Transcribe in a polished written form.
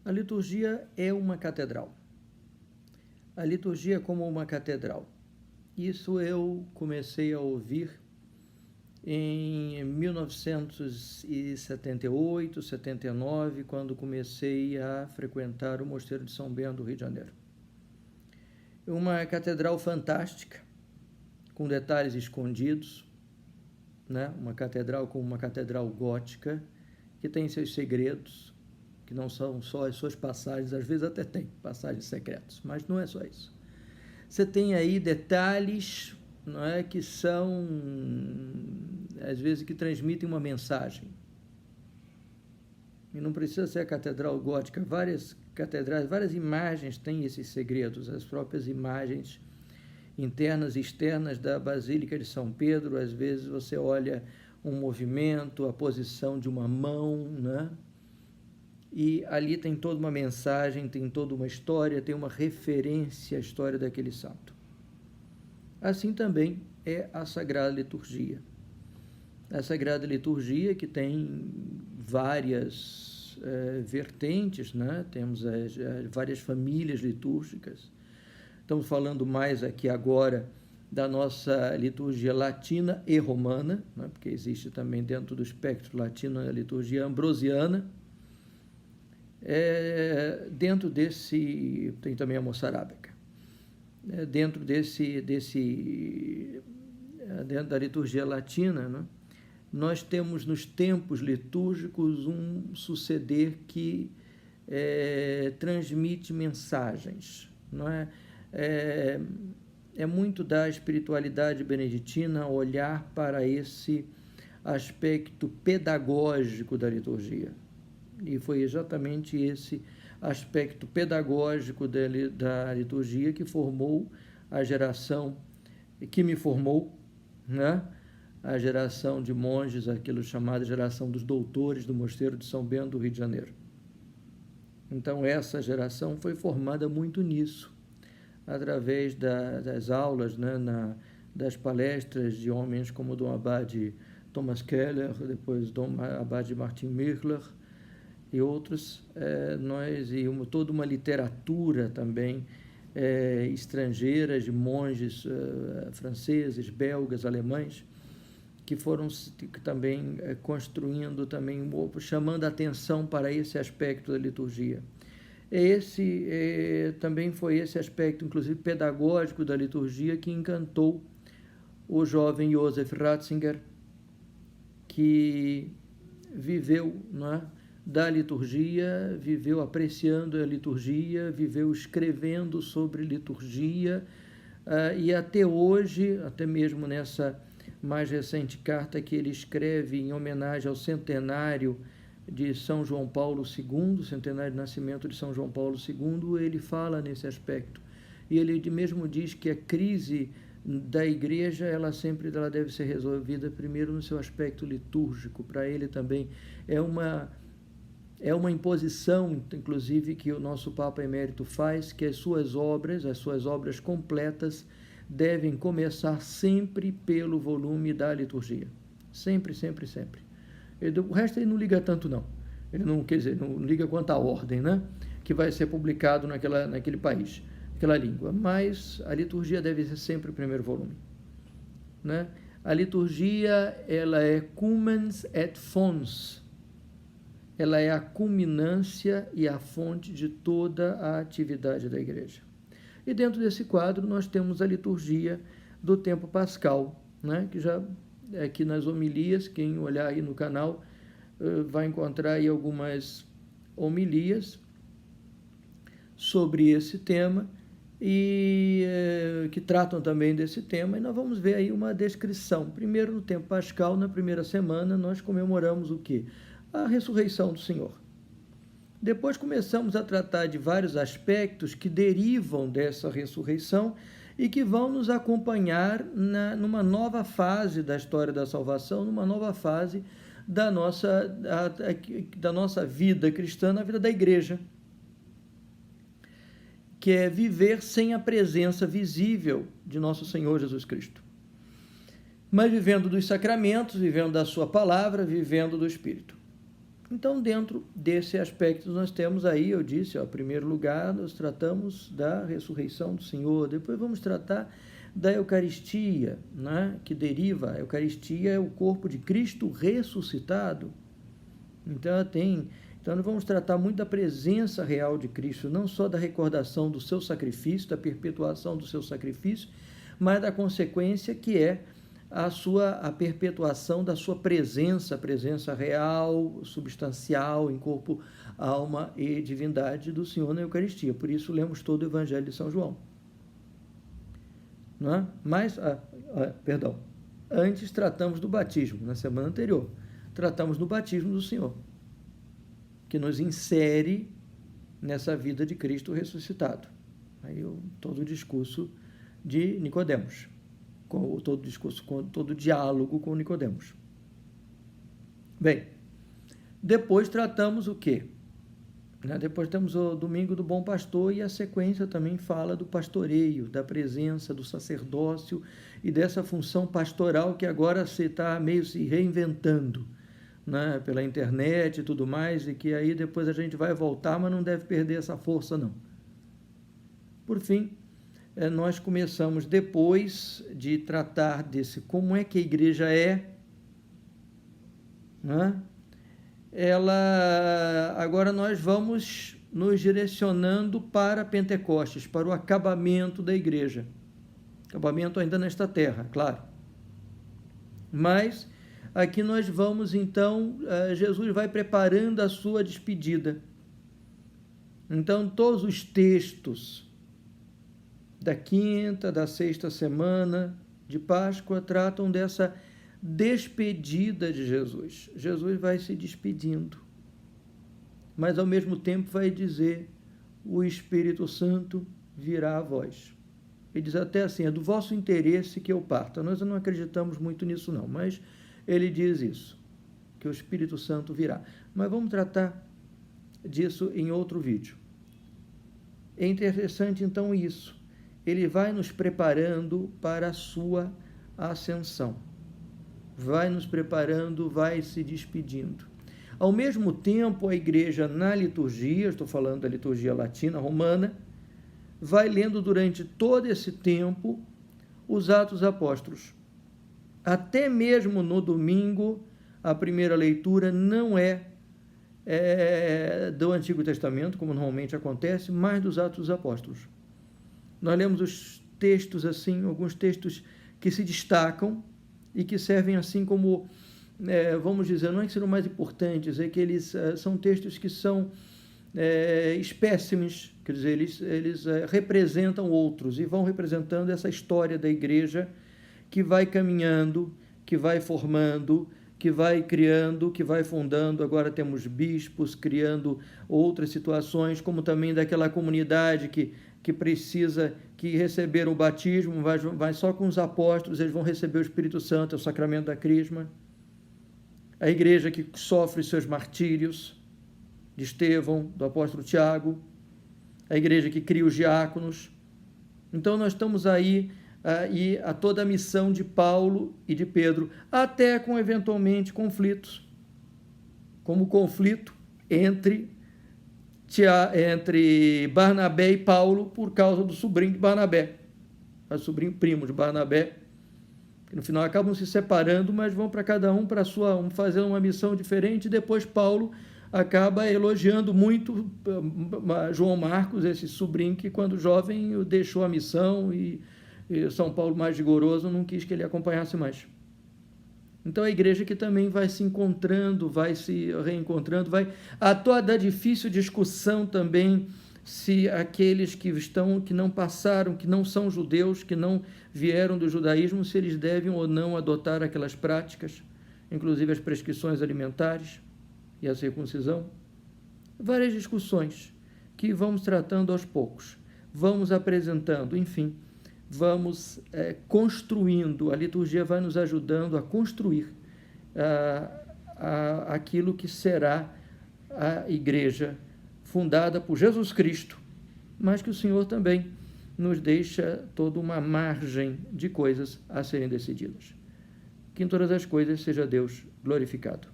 A liturgia é uma catedral. A liturgia é como uma catedral. Isso eu comecei a ouvir em 1978, 79, quando comecei a frequentar o Mosteiro de São Bento do Rio de Janeiro. Uma catedral fantástica, com detalhes escondidos, né? Uma catedral como uma catedral gótica, que tem seus segredos, que não são só as suas passagens, às vezes até tem passagens secretas, mas não é só isso. Você tem aí detalhes, não é, que são, às vezes, que transmitem uma mensagem. E não precisa ser a catedral gótica, várias catedrais, várias imagens têm esses segredos, as próprias imagens internas e externas da Basílica de São Pedro. Às vezes você olha um movimento, a posição de uma mão, né? E ali tem toda uma mensagem, tem toda uma história, tem uma referência à história daquele santo. Assim também é a Sagrada Liturgia. A Sagrada Liturgia, que tem várias vertentes, né? Temos várias famílias litúrgicas. Estamos falando mais aqui agora da nossa liturgia latina e romana, né? Porque existe também dentro do espectro latino a liturgia ambrosiana. Dentro desse, tem também a moçarábica. Dentro dentro da liturgia latina, né, nós temos nos tempos litúrgicos um suceder que transmite mensagens, não é? É muito da espiritualidade beneditina olhar para esse aspecto pedagógico da liturgia. E foi exatamente esse aspecto pedagógico da liturgia que formou a geração, que me formou, né? A geração de monges, aquilo chamado geração dos doutores do Mosteiro de São Bento do Rio de Janeiro. Então, essa geração foi formada muito nisso, através das aulas, né? Das palestras de homens como Dom Abade Thomas Keller, depois Dom Abade Martin Michler, e outros, toda uma literatura também estrangeira, de monges franceses, belgas, alemães, que foram também construindo, também chamando a atenção para esse aspecto da liturgia. Também foi esse aspecto, inclusive pedagógico da liturgia, que encantou o jovem Joseph Ratzinger, que viveu, não é, da liturgia, viveu apreciando a liturgia, viveu escrevendo sobre liturgia, e até hoje, até mesmo nessa mais recente carta que ele escreve em homenagem ao centenário de São João Paulo II, centenário de nascimento de São João Paulo II, ele fala nesse aspecto. E ele mesmo diz que a crise da igreja, ela deve ser resolvida primeiro no seu aspecto litúrgico. Para ele também é uma imposição, inclusive, que o nosso Papa Emérito faz, que as suas obras completas, devem começar sempre pelo volume da liturgia. Sempre, sempre, sempre. O resto ele não liga tanto, não. Ele não, quer dizer, não liga quanto à ordem, né? Que vai ser publicado naquele país, naquela língua. Mas a liturgia deve ser sempre o primeiro volume, né? A liturgia, ela é cumens et fons. Ela é a culminância e a fonte de toda a atividade da igreja. E dentro desse quadro nós temos a liturgia do tempo pascal, né? Que já aqui nas homilias, quem olhar aí no canal vai encontrar aí algumas homilias sobre esse tema e que tratam também desse tema, e nós vamos ver aí uma descrição. Primeiro, no tempo pascal, na primeira semana, nós comemoramos o quê? A ressurreição do Senhor. Depois começamos a tratar de vários aspectos que derivam dessa ressurreição e que vão nos acompanhar numa nova fase da história da salvação, numa nova fase da nossa vida cristã, na vida da igreja, que é viver sem a presença visível de nosso Senhor Jesus Cristo, mas vivendo dos sacramentos, vivendo da sua palavra, vivendo do Espírito. Então, dentro desse aspecto, nós temos aí, eu disse, em primeiro lugar, nós tratamos da ressurreição do Senhor, depois vamos tratar da Eucaristia, né, que deriva, a Eucaristia é o corpo de Cristo ressuscitado. Então nós vamos tratar muito da presença real de Cristo, não só da recordação do seu sacrifício, da perpetuação do seu sacrifício, mas da consequência que é a perpetuação da sua presença real, substancial, em corpo, alma e divindade do Senhor na Eucaristia. Por isso lemos todo o Evangelho de São João. Não é? Mas, antes tratamos do batismo, na semana anterior. Tratamos do batismo do Senhor, que nos insere nessa vida de Cristo ressuscitado. Aí todo o discurso de Nicodemos, todo o diálogo com Nicodemos. Bem, depois tratamos o quê? Depois temos o Domingo do Bom Pastor e a sequência também fala do pastoreio, da presença, do sacerdócio e dessa função pastoral que agora se está meio se reinventando, né, pela internet e tudo mais, e que aí depois a gente vai voltar, mas não deve perder essa força, não. Por fim, nós começamos, depois de tratar desse como é que a igreja é, né, agora nós vamos nos direcionando para Pentecostes, para o acabamento da igreja. Acabamento ainda nesta terra, claro. Mas aqui nós vamos, então, Jesus vai preparando a sua despedida. Então, todos os textos da quinta, da sexta semana de Páscoa tratam dessa despedida de Jesus. Jesus vai se despedindo, mas ao mesmo tempo vai dizer: o Espírito Santo virá a vós. Ele diz até assim: é do vosso interesse que eu parta. Nós não acreditamos muito nisso não, mas ele diz isso, que o Espírito Santo virá. Mas vamos tratar disso em outro vídeo. É interessante então isso. Ele vai nos preparando para a sua ascensão. Vai nos preparando, vai se despedindo. Ao mesmo tempo, a igreja na liturgia, estou falando da liturgia latina, romana, vai lendo durante todo esse tempo os Atos Apóstolos. Até mesmo no domingo, a primeira leitura não é do Antigo Testamento, como normalmente acontece, mas dos Atos dos Apóstolos. Nós lemos os textos assim, alguns textos que se destacam e que servem assim como, vamos dizer, não é que sejam mais importantes, é que eles são textos que são espécimes, quer dizer, eles representam outros e vão representando essa história da igreja que vai caminhando, que vai formando, que vai criando, que vai fundando. Agora temos bispos criando outras situações, como também daquela comunidade que precisa, que receberam o batismo, vai só com os apóstolos, eles vão receber o Espírito Santo, é o sacramento da crisma. A igreja que sofre seus martírios, de Estevão, do apóstolo Tiago, a igreja que cria os diáconos. Então nós estamos aí e a toda a missão de Paulo e de Pedro, até com eventualmente conflitos, como o conflito entre Barnabé e Paulo por causa do sobrinho de Barnabé, o sobrinho primo de Barnabé, que no final acabam se separando, mas vão para cada um para fazer uma missão diferente, e depois Paulo acaba elogiando muito João Marcos, esse sobrinho que quando jovem deixou a missão e São Paulo mais rigoroso não quis que ele acompanhasse mais. Então a igreja que também vai se encontrando, vai se reencontrando, a toda difícil discussão também se aqueles que não passaram, que não são judeus, que não vieram do judaísmo, se eles devem ou não adotar aquelas práticas, inclusive as prescrições alimentares e a circuncisão. Várias discussões que vamos tratando aos poucos, vamos apresentando, enfim, vamos construindo, a liturgia vai nos ajudando a construir aquilo que será a igreja fundada por Jesus Cristo, mas que o Senhor também nos deixa toda uma margem de coisas a serem decididas. Que em todas as coisas seja Deus glorificado.